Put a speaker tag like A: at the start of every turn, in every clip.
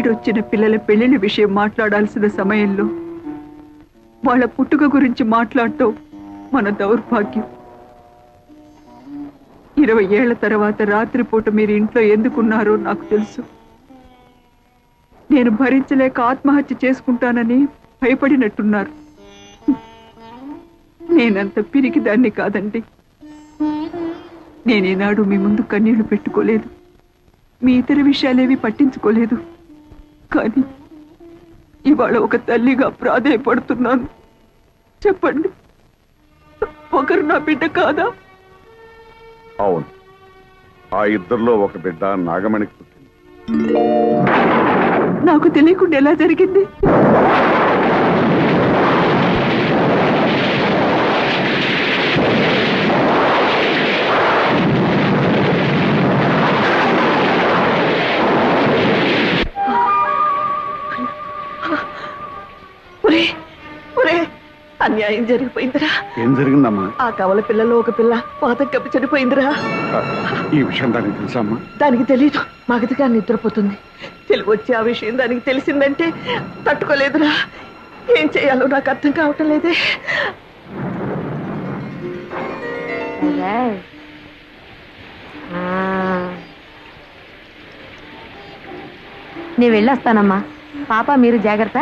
A: ఈడొచ్చిన పిల్లల పెళ్లిళ్ళ విషయం మాట్లాడాల్సిన సమయంలో వాళ్ళ పుట్టుక గురించి మాట్లాడటం మన దౌర్భాగ్యం. 20 ఏళ్ల తర్వాత రాత్రిపూట మీరు ఇంట్లో ఎందుకున్నారో నాకు తెలుసు. నేను భరించలేక ఆత్మహత్య చేసుకుంటానని భయపడినట్టున్నారు. నేనంత పిరికిదాన్ని కాదండి. నేనేనాడు మీ ముందు కన్నీళ్లు పెట్టుకోలేదు, మీ ఇతర విషయాలేవి పట్టించుకోలేదు. కానీ ఇవాళ ఒక తల్లిగా ప్రాధేయపడుతున్నాను. చెప్పండి, ఒకరు నా బిడ్డ కాదా?
B: అవును, ఆ ఇద్దరిలో ఒక బిడ్డ నాగమణికి పుట్టింది.
A: నాకు తెలియకుండా ఎలా జరిగింది? అన్యాయం జరిగిపోయిందిరా.
B: ఏం జరిగిందమ్మా?
A: ఆ కవల పిల్లలో ఒక పిల్ల పాతం కప్పి చనిపోయిందిరా.
B: ఈ విషయం దానికి తెలుసమ్మా?
A: దానికి తెలీదు. మగతిగా నిద్రపోతుంది. తెలివి వచ్చి ఆ విషయం దానికి తెలిసిందంటే తట్టుకోలేదురా. ఏం చేయాలో నాకు అర్థం కావటం లేదే.
C: నేను వెళ్ళొస్తానమ్మా. పాప మీరు జాగ్రత్త.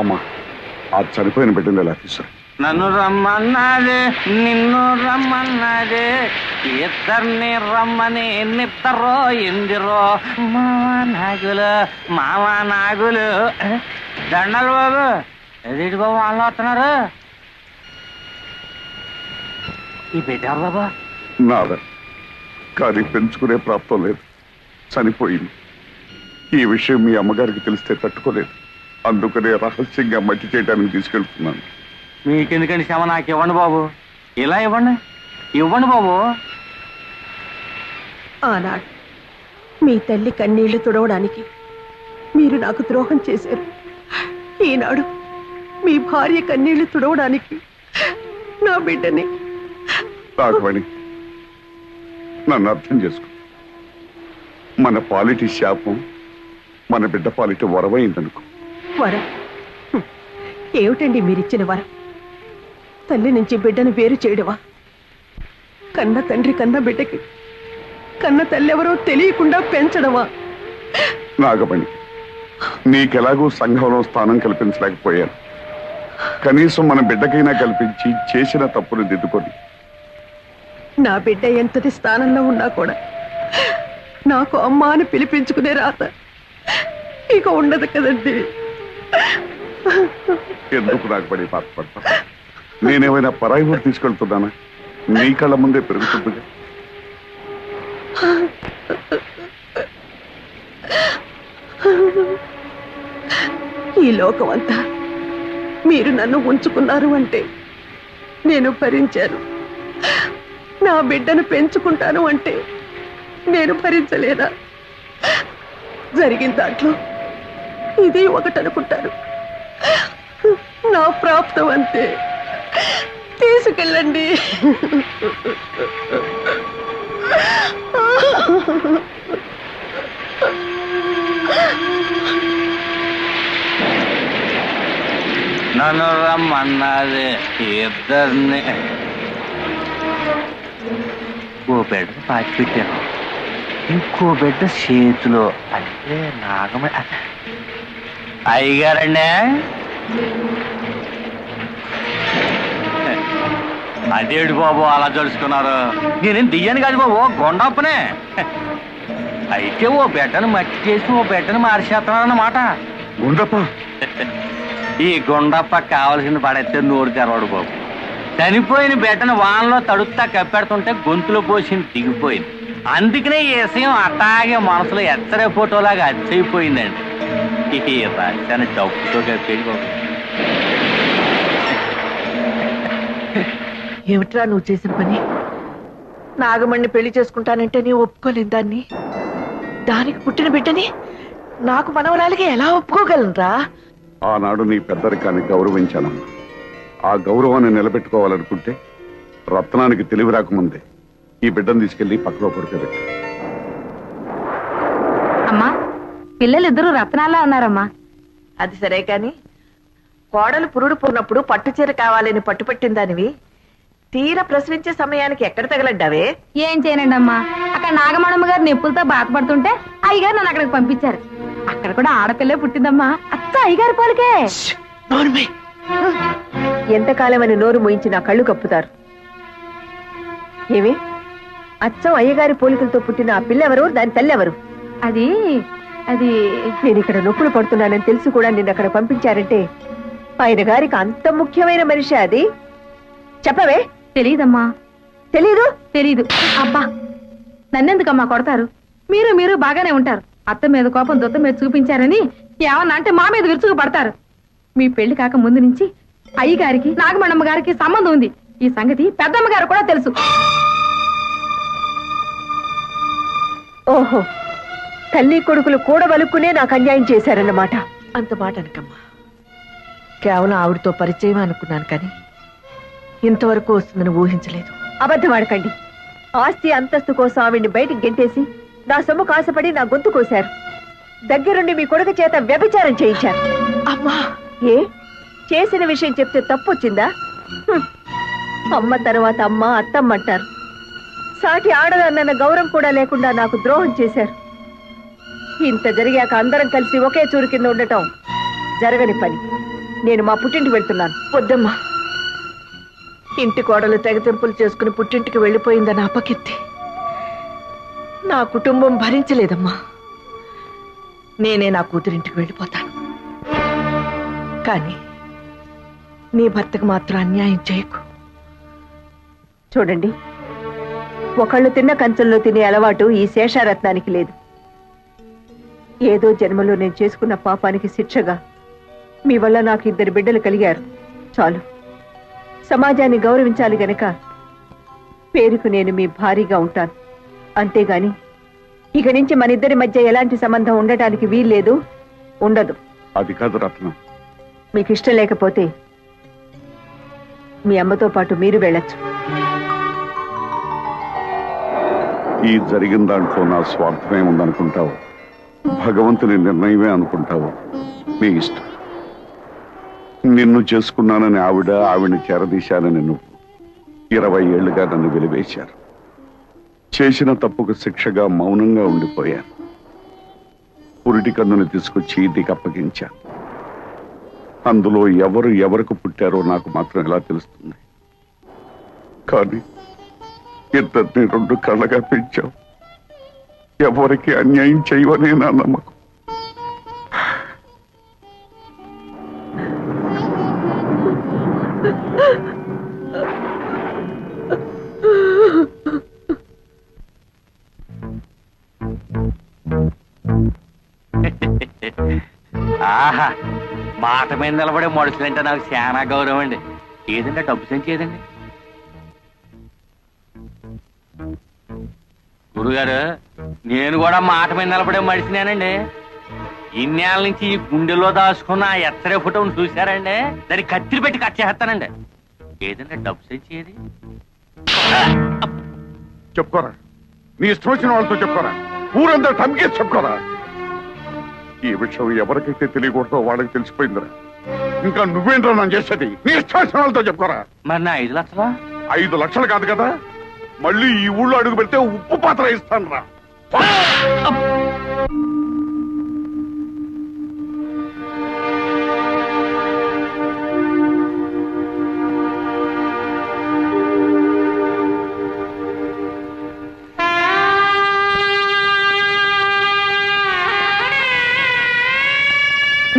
B: అమ్మా, ఆ చనిపోయిన బిడ్డను ఎలా తీసుకురా?
D: నన్ను రమ్మన్నాదే, నిన్ను రమ్మన్నాదే, ఇద్దరిని రమ్మని నిద్దరో ఎందిరో మావా నాగులు దండలు బాబు. ఎదుటి బాబు వాళ్ళు వస్తున్నారు. ఈ బిడ్డ బాబా
B: నాదా, కానీ పెంచుకునే ప్రాప్తం లేదు, చనిపోయింది. ఈ విషయం మీ అమ్మగారికి తెలిస్తే తట్టుకోలేదు. అందుకనే రహస్యంగా మట్టి చేయడానికి తీసుకెళ్తున్నాను.
D: మీకెందుకండి శ్రమ? నాకు ఇవ్వండి బాబు, ఇలా ఇవ్వండి, ఇవ్వండి బాబు.
A: ఆనాడు మీ తల్లి కన్నీళ్లు తుడవడానికి మీరు నాకు ద్రోహం చేశారు. ఈనాడు మీ భార్య కన్నీళ్లు తుడవడానికి నా బిడ్డని.
B: రాఘవణి, నన్ను అర్థం చేసుకో. మన పాలిటి శాపం మన బిడ్డ పాలిటి వరమైందనుకో.
A: వరం ఏమిటండి మీరిచ్చిన వరం? తల్లి నుంచి బిడ్డను వేరు చేయడమా? కన్న తండ్రి కన్న బిడ్డకి కన్న తల్లి ఎవరో తెలియకుండా పెంచడమా?
B: నాగమణి, నీకెలాగూ సంఘంలో స్థానం కల్పించలేకపోయాను. కనీసం మన బిడ్డకైనా కల్పించి చేసిన తప్పును దిద్దుకొని.
A: నా బిడ్డ ఎంతటి స్థానంలో ఉన్నా కూడా నాకు అమ్మ అని పిలిపించుకునే రాత ఇక ఉండదు కదండి.
B: ఎందుకు నాగమణి బాధపడతా? నేనేమైనా పరాయి ఊరు తీసుకెళ్తున్నానా? నీ కళ్ళ ముందే పెరుగుతుందిగా.
A: ఈ లోకమంతా మీరు నన్ను ఉంచుకున్నారు అంటే నేను భరించాను. నా బిడ్డను పెంచుకుంటాను అంటే నేను భరించలేదా? జరిగిన దాంట్లో ఇది ఒకటనుకుంటారు. నా ప్రాప్తం అంతే. తీసుకెళ్ళండి.
D: నన్ను రమ్మన్నది ఇద్దరిని. ఓ బిడ్డ పాచి పెట్టాను, ఇంకో బిడ్డ చేతిలో. అంటే నాగమ అయ్యగారండి. అదేడు బాబు అలా జరుచుకున్నారు? నేనేం దియ్యాను కాదు బాబు, గొండప్పనే. అయితే ఓ బిడ్డను మట్టి చేసి ఓ బిడ్డను మార్చేస్తున్నారన్నమాట.
B: గుండప్ప,
D: ఈ గుండప్ప కావలసింది పడైతే నోరు తెరవడు బాబు. చనిపోయిన బిడ్డను వానలో తడుపుతా కప్పెడుతుంటే గొంతులో పోసింది దిగిపోయింది. అందుకనే ఈ విషయం అట్టాగే మనసులో ఎచ్చరే ఫోటోలాగా అచ్చయిపోయిందండి. ఈ రాశాన్ని డబ్బుతో కప్పేది బాబు.
A: ఏమిట్రా నువ్వు చేసిన పని? నాగమణ్ణి పెళ్లి చేసుకుంటానంటే నీ ఒప్పుకోలేని దాన్ని, దానికి పుట్టిన బిడ్డని నాకు మనవరాలికి ఎలా ఒప్పుకోగలనురా?
B: ఆనాడు నీ పెద్దరికాన్ని గౌరవించానమ్మా. ఆ గౌరవాన్ని నిలబెట్టుకోవాలనుకుంటే రత్నానికి తెలివి రాకముందే ఈ బిడ్డను తీసుకెళ్లి పక్కలో పడుకోబెట్టు.
C: అమ్మా పిల్లలిద్దరూ రత్నాల్లో ఉన్నారమ్మా.
A: అది సరే కాని కోడలు పురుడు పోనప్పుడు పట్టుచీర కావాలని పట్టుపట్టిందానివి తీర ప్రసవించే సమయానికి ఎక్కడ తగలడ్డావే?
C: ఏం చేయనండి అమ్మా, అక్కడ నాగమణమ్మ గారు నొప్పులతో బాధపడుతుంటే అయ్యగారు నన్ను అక్కడికి పంపించారు. అక్కడ కూడా ఆడపిల్లే పుట్టిందమ్మా. అత్త అయ్యగారి పోలికే.
A: ఎంతకాలమని నోరు మోయించి నా కళ్ళు కప్పుతారు. ఏమి అచ్చం అయ్యగారి పోలికలతో పుట్టిన ఆ పిల్లెవరు, దాని తల్లెవరు?
C: అది అది
A: నేను ఇక్కడ నొప్పులు పడుతున్నానని తెలిసి కూడా నిన్ను అక్కడ పంపించారంటే ఆయన గారికి అంత ముఖ్యమైన మనిషి అది. చెప్పవే.
C: తెలీదమ్మా.
A: తెలీదు?
C: తెలీదు. అబ్బా నన్నెందుకమ్మా కొడతారు? మీరు బాగానే ఉంటారు. అత్త మీద కోపం దొత్త మీద చూపించారని ఏమన్నా అంటే మా మీద విరుచుకు పడతారు. మీ పెళ్లి కాక ముందు నుంచి అయ్యగారికి నాగమణమ్మ గారికి సంబంధం ఉంది. ఈ సంగతి పెద్దమ్మ గారు కూడా తెలుసు.
A: ఓహో, తల్లి కొడుకులు కూడబలుక్కునే నాకు అన్యాయం చేశారన్నమాట. అంత మాట అనకమ్మా. కేవలం ఆవిడతో పరిచయం అనుకున్నాను కానీ ఇంతవరకు వస్తుందని ఊహించలేదు. అబద్ధం ఆడకండి. ఆస్తి అంతస్తు కోసం ఆవిడ్ని బయటికి గెంటేసి నా సొమ్ము కాసపడి నా గొంతు కోశారు. దగ్గరుండి మీ కొడుకు చేత వ్యభిచారం చేయించారు. అమ్మా, ఏ చేసిన విషయం చెప్తే తప్పు వచ్చిందా? అమ్మ తర్వాత అమ్మ అత్తమ్మ అంటారు. సాటి ఆడదన్న గౌరవం కూడా లేకుండా నాకు ద్రోహం చేశారు. ఇంత జరిగాక అందరం కలిసి ఒకే చూరు కింద ఉండటం జరగని పని. నేను మా పుట్టింటికి వెళ్తున్నాను. వద్దమ్మా, ఇంటి కోడలు తెగతింపులు చేసుకుని పుట్టింటికి వెళ్ళిపోయిందని అపకీర్తి నా కుటుంబం భరించలేదమ్మా. నేనే నా కూతురింటికి వెళ్ళిపోతాను. కానీ నీ భర్తకు మాత్రం అన్యాయం చేయకు. చూడండి, ఒకళ్ళు తిన్న కంచంలో తినే అలవాటు ఈ శేషారత్నానికి లేదు. ఏదో జన్మలో నేను చేసుకున్న పాపానికి శిక్షగా మీ వల్ల నాకు 2 బిడ్డలు కలిగారు. చాలు. సమాజాన్ని గౌరవించాలి గనక పేరుకు నేను మీ భారీగా ఉంటాను. అంతేగాని ఇక నుంచి మన ఇద్దరి మధ్య ఎలాంటి సంబంధం ఉండటానికి వీల్లేదు, ఉండదు.
B: అది కాదు రత్నం.
A: మీకు ఇష్టం లేకపోతే మీ అమ్మతో పాటు మీరు వెళ్ళొచ్చు.
B: ఈ జరిగిన దాంట్లో నా స్వార్థమే ఉందనుకుంటావు, భగవంతుని నిర్ణయమే అనుకుంటావు, మీ ఇష్టం. నిన్ను చేసుకున్నానని ఆవిడని చేరదీశానని నువ్వు 20 ఏళ్లుగా నన్ను వెలివేశారు. చేసిన తప్పుకు శిక్షగా మౌనంగా ఉండిపోయాను. పురిటి కన్నుని తీసుకొచ్చి ఇంటికి అప్పగించాను. అందులో ఎవరు ఎవరికి పుట్టారో నాకు మాత్రం ఎలా తెలుస్తుంది? కానీ ఇద్దరిని 2 కళ్ళగా పెంచావు. ఎవరికి అన్యాయం చేయవనే నా నమ్మకం.
D: ఆహా, మాట మీద నిలబడే మనుషులంటే నాకు చాలా గౌరవం అండి. ఏదంటే డబ్బు సంచి ఏదండి? గురుగారు, నేను కూడా మాట మీద నిలబడే మనిషినేనండి. ఇన్నేళ్ళ నుంచి ఈ గుండెలో దాచుకున్న ఆ ఎత్తరే ఫోటోని చూశారండి, దాన్ని కత్తిరి పెట్టి కట్ చేస్తానండి. ఏదంటే డబ్బు సంచి ఏది?
B: చెప్పుకోరా, నీ ఇష్టం వచ్చిన వాళ్ళతో చెప్పుకోరా, ఊరంతా టమ్కేసి చెప్పుకోరా. ఈ విషయం ఎవరికైతే తెలియకూడదో వాళ్ళకి తెలిసిపోయిందిరా. ఇంకా నువ్వేంట్రా నన్ను చేసేది? నీ ఇష్టం వచ్చిన వాళ్ళతో చెప్పుకోరా.
D: మరి నా 5 లక్షలా?
B: 5 లక్షలు కాదు కదా, మళ్ళీ ఈ ఊళ్ళో అడుగు పెడితే ఉప్పు పాత్ర ఇస్తాను రా.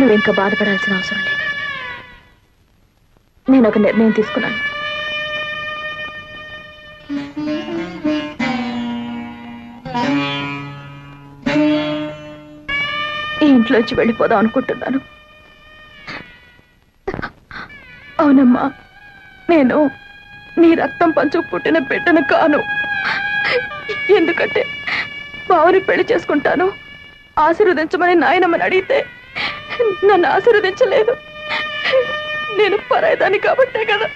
C: నువ్వింకా బాధపడాల్సిన అవసరం లేదు. నేను ఒక నిర్ణయం తీసుకున్నాను. ఈ ఇంట్లోంచి వెళ్ళిపోదాం అనుకుంటున్నాను. అవునమ్మా, నేను నీ రక్తం పంచు పుట్టిన బిడ్డను కాను. ఎందుకంటే బావని పెళ్లి చేసుకుంటాను, ఆశీర్వదించమని నాయనమ్మని అడిగితే నన్ను ఆశీర్వదించలేదు. నేను పరాయిదాన్ని కాబట్టే కదా.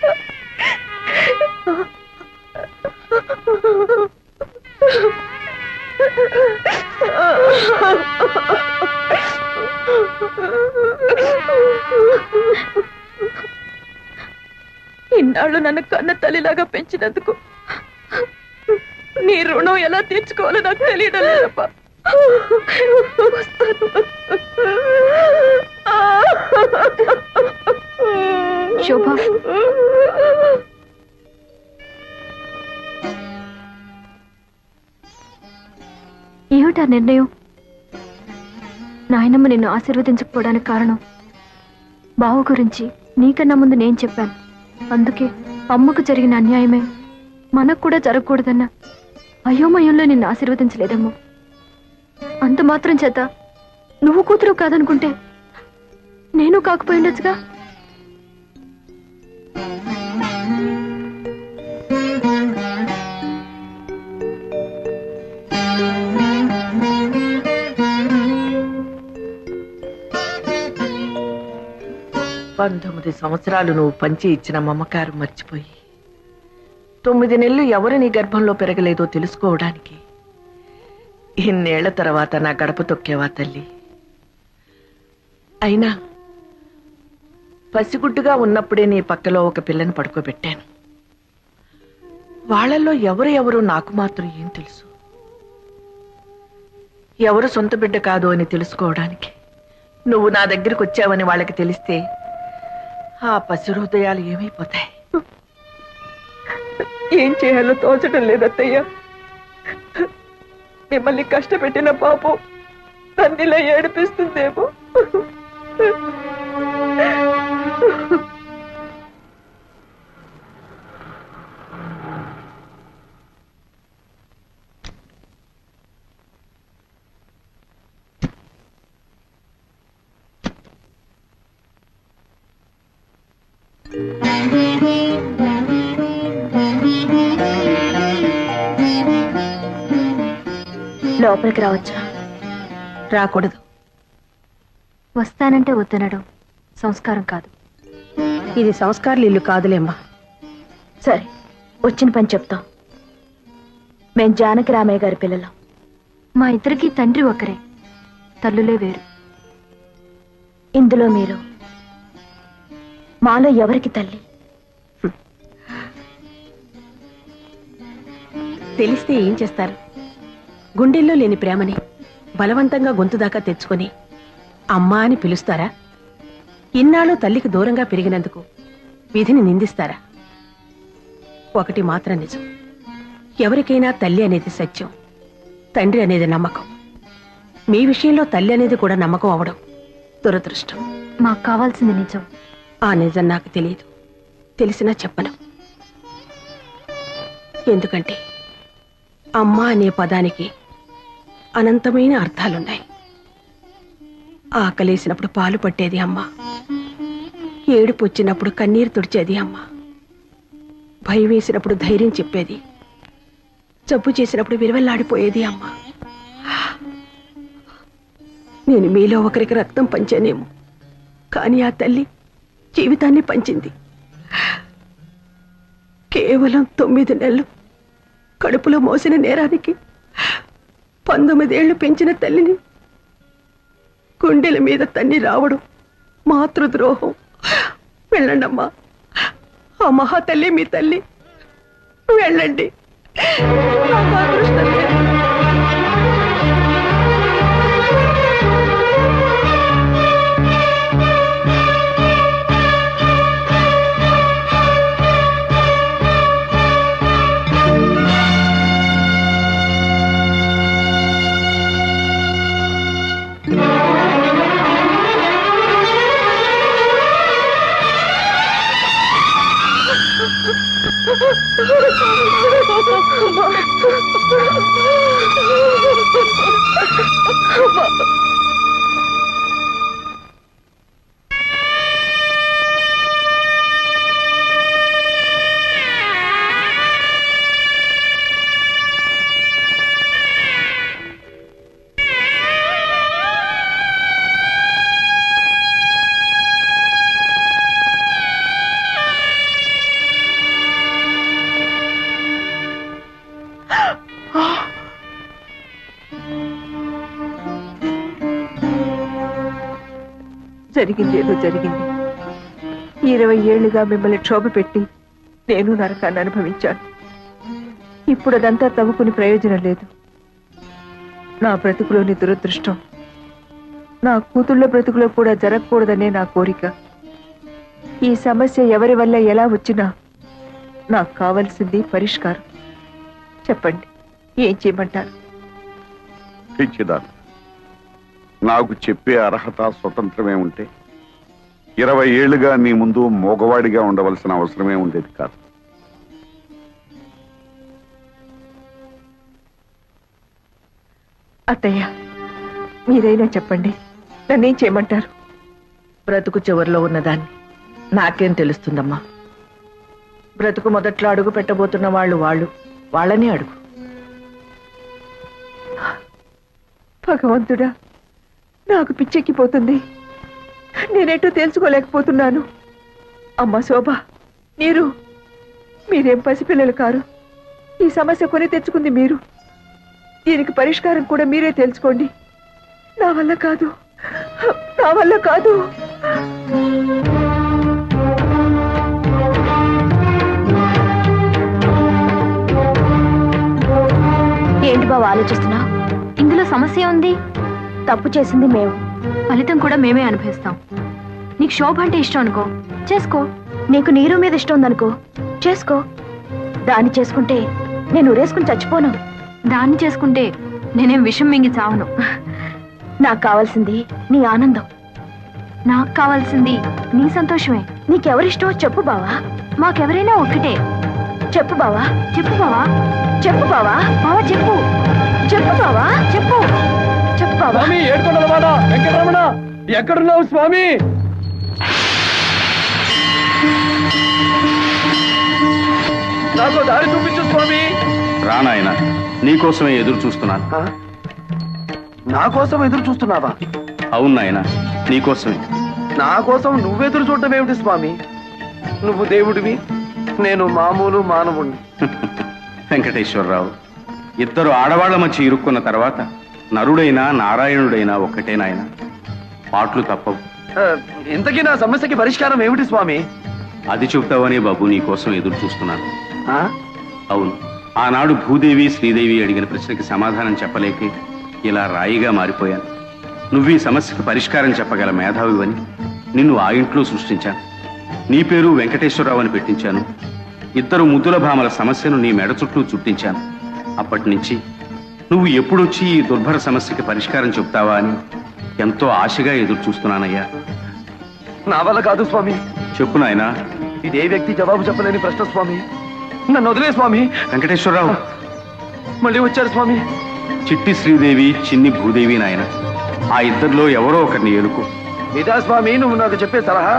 A: ఇన్నాళ్ళు నన్ను కన్న తల్లిలాగా పెంచినందుకు నీ రుణం ఎలా తీర్చుకోవాలో నాకు తెలియడం లేదప్పా.
C: శోభ, ఏమిటా నిర్ణయం? నాయనమ్మ నిన్ను ఆశీర్వదించకపోవడానికి కారణం బావ గురించి నీకన్నా ముందు నేను చెప్పాను. అందుకే అమ్మకు జరిగిన అన్యాయమే మనకు కూడా జరగకూడదన్న అయోమయంలో నిన్ను ఆశీర్వదించలేదేమో. అంత మాత్రం చేత నువ్వు కూతురు కాదనుకుంటే నేను కాకపోయిండొచ్చుగా.
E: పంతొమ్మిది సంవత్సరాలు నువ్వు పంచి ఇచ్చిన మమకారం మర్చిపోయి 9 నెలలు ఎవరు నీ గర్భంలో పెరగలేదో తెలుసుకోవడానికి ఇన్నేళ్ల తర్వాత నా గడప తొక్కేవా తల్లి. అయినా పసిగుడ్డుగా ఉన్నప్పుడే నీ పక్కలో ఒక పిల్లని పడుకోబెట్టాను. వాళ్ళల్లో ఎవరు నాకు మాత్రం ఏం తెలుసు? ఎవరు సొంత బిడ్డ కాదు అని తెలుసుకోవడానికి నువ్వు నా దగ్గరికి వచ్చావని వాళ్ళకి తెలిస్తే ఆ పసి హృదయాలు ఏమైపోతాయి?
A: ఏం చేయాలో తోచడం లేదత్తయ్య. మిమ్మల్ని కష్టపెట్టిన పాపం తన్నిలా ఏడిపిస్తుందేమో.
C: లోపలికి రావచ్చా?
A: రాకూడదు.
C: వస్తానంటే వద్దనడం సంస్కారం కాదు.
A: ఇది సంస్కారాలు ఇల్లు కాదులేమ్మా.
C: సరే, వచ్చిన పని చెప్తాం. మేం జానకి రామయ్య గారి పిల్లలం. మా ఇద్దరికి తండ్రి ఒకరే, తల్లులే వేరు. ఇందులో మీరు మాలో ఎవరికి తల్లి?
A: తెలిస్తే ఏం చేస్తారు? గుండెల్లో లేని ప్రేమని బలవంతంగా గొంతు దాకా తెచ్చుకొని అమ్మా అని పిలుస్తారా? ఇన్నాళ్ళు తల్లికి దూరంగా పెరిగినందుకు విధిని నిందిస్తారా? ఒకటి మాత్రం నిజం, ఎవరికైనా తల్లి అనేది సత్యం, తండ్రి అనేది నమ్మకం. మీ విషయంలో తల్లి అనేది కూడా నమ్మకం అవడం దురదృష్టం.
C: మాకు కావాల్సింది నిజం.
A: ఆ నిజం నాకు తెలియదు, తెలిసినా చెప్పను. ఎందుకంటే అమ్మ అనే పదానికి అనంతమైన అర్థాలున్నాయి. ఆకలేసినప్పుడు పాలు పట్టేది అమ్మ, ఏడుపు వచ్చినప్పుడు కన్నీరు తుడిచేది అమ్మ, భయం వేసినప్పుడు ధైర్యం చెప్పేది, జబ్బు చేసినప్పుడు విలువల్లాడిపోయేది అమ్మ. నేను మీలో ఒకరికి రక్తం పంచానేమో, కానీ ఆ తల్లి జీవితాన్ని పంచింది. కేవలం 9 నెలలు కడుపులో మోసిన నేరానికి 19 ఏళ్లు పెంచిన తల్లిని గుండెల మీద తన్ని రావడం మాతృద్రోహం. వెళ్ళండమ్మా, ఆ మహా తల్లి మీ తల్లి. వెళ్ళండి. నాకు అదృష్టం లేదు. జరిగింది ఏదో జరిగింది. 20 ఏళ్లుగా మిమ్మల్ని క్షోభ పెట్టి నేను నరకాన్ని అనుభవించాను. ఇప్పుడు అదంతా తవ్వుకుని ప్రయోజనం లేదు. నా బ్రతుకులోని దురదృష్టం నా కూతుళ్ళ బ్రతుకులో కూడా జరగకూడదనే నా కోరిక. ఈ సమస్య ఎవరి వల్ల ఎలా వచ్చినా నాకు కావలసింది పరిష్కారం. చెప్పండి, ఏం చేయమంటారు?
B: పిచ్చిదాన్ని, నాకు చెప్పే అర్హత స్వతంత్రమే ఉంటే 20 ఏళ్లుగా నీ ముందు మోగవాడిగా ఉండవలసిన అవసరమే ఉండేది కాదు.
A: అత్తయ్య, మీరైనా చెప్పండి, నన్నేం చేయమంటారు?
E: బ్రతుకు చివరిలో ఉన్నదాన్ని నాకేం తెలుస్తుందమ్మా? బ్రతుకు మొదట్లో అడుగు పెట్టబోతున్న వాళ్ళని అడుగు.
A: భగవంతుడా, నాకు పిచ్చెక్కిపోతుంది. నేనేటో తెలుసుకోలేకపోతున్నాను. అమ్మ శోభ, మీరేం పసిపిల్లలు కారు. ఈ సమస్య కొని తెచ్చుకుంది మీరు. దీనికి పరిష్కారం కూడా మీరే తెలుసుకోండి. నా వల్ల కాదు.
F: ఏంటి బావ ఆలోచిస్తున్నా? ఇందులో సమస్య ఉంది. తప్పు చేసింది మేము, ఫలితం కూడా మేమే అనుభవిస్తాం. నీకు శోభ అంటే ఇష్టం అనుకో, చేసుకో. నీకు నీరు మీద ఇష్టం ఉందనుకో, చేసుకో. దాన్ని చేసుకుంటే నేను ఉరేసుకుని చచ్చిపోను. దాన్ని చేసుకుంటే నేనేం విషం మింగి చావను. నాకు కావాల్సింది నీ ఆనందం. నాకు కావాల్సింది నీ సంతోషమే. నీకెవరిష్టమో చెప్పు బావా. మాకెవరైనా ఒక్కటే. చెప్పు బావా, చెప్పు బావా, చెప్పు బావా. బావా చెప్పు, చెప్పు బావా, చెప్పు, చెప్పు బావా.
G: ఏడుకొండలవాడ వెంకటరమణ, ఎక్కడున్నావు స్వామి? నాకు దారి చూపించు స్వామి.
D: రానాయన, నీకోసమే ఎదురు చూస్తున్నాను.
G: నా కోసం ఎదురు చూస్తున్నావా?
D: అవును నాయన, నీకోసమే.
G: నా కోసం నువ్వెదురు చూడటం ఏమిటి స్వామి? నువ్వు దేవుడివి, నేను మామూలు మానవుణ్ణి.
D: వెంకటేశ్వరరావు, ఇద్దరు ఆడవాళ్ల మధ్య ఇరుక్కున్న తర్వాత నరుడైనా నారాయణుడైనా ఒక్కటే నాయన. పాటలు తప్పవు.
G: ఇంతకీ నా సమస్యకి పరిష్కారం ఏమిటి స్వామి?
D: అది చెబుతావనే బాబు నీకోసం ఎదురు చూస్తున్నాను.
G: ఆ?
D: అవును, ఆనాడు భూదేవి శ్రీదేవి అడిగిన ప్రశ్నకి సమాధానం చెప్పలేకే ఇలా రాయిగా మారిపోయాను. నువ్వు ఈ సమస్యకు పరిష్కారం చెప్పగల మేధావివని నిన్ను ఆ ఇంట్లో సృష్టించాను. నీ పేరు వెంకటేశ్వరరావు అని పెట్టించాను. ఇద్దరు ముద్దుల భామల సమస్యను నీ మెడ చుట్టూ చుట్టించాను. అప్పటి నుంచి నువ్వు ఎప్పుడొచ్చి ఈ దుర్భర సమస్యకి పరిష్కారం చెప్తావా అని ఎంతో ఆశగా ఎదురు చూస్తున్నానయ్యా.
G: నా వల్ల కాదు స్వామి.
D: చెప్పు నాయనా.
G: ఇదే వ్యక్తి జవాబు చెప్పలేని ప్రశ్న స్వామి. నన్ను వదిలే స్వామి.
D: వెంకటేశ్వరరావు
G: మళ్ళీ వచ్చారు స్వామి.
D: చిట్టి శ్రీదేవి, చిన్ని భూదేవి నాయన. ఆ ఇద్దరిలో ఎవరో ఒకరిని ఎలుకు.
G: ఇదా స్వామి నువ్వు నాకు చెప్పే సలహా?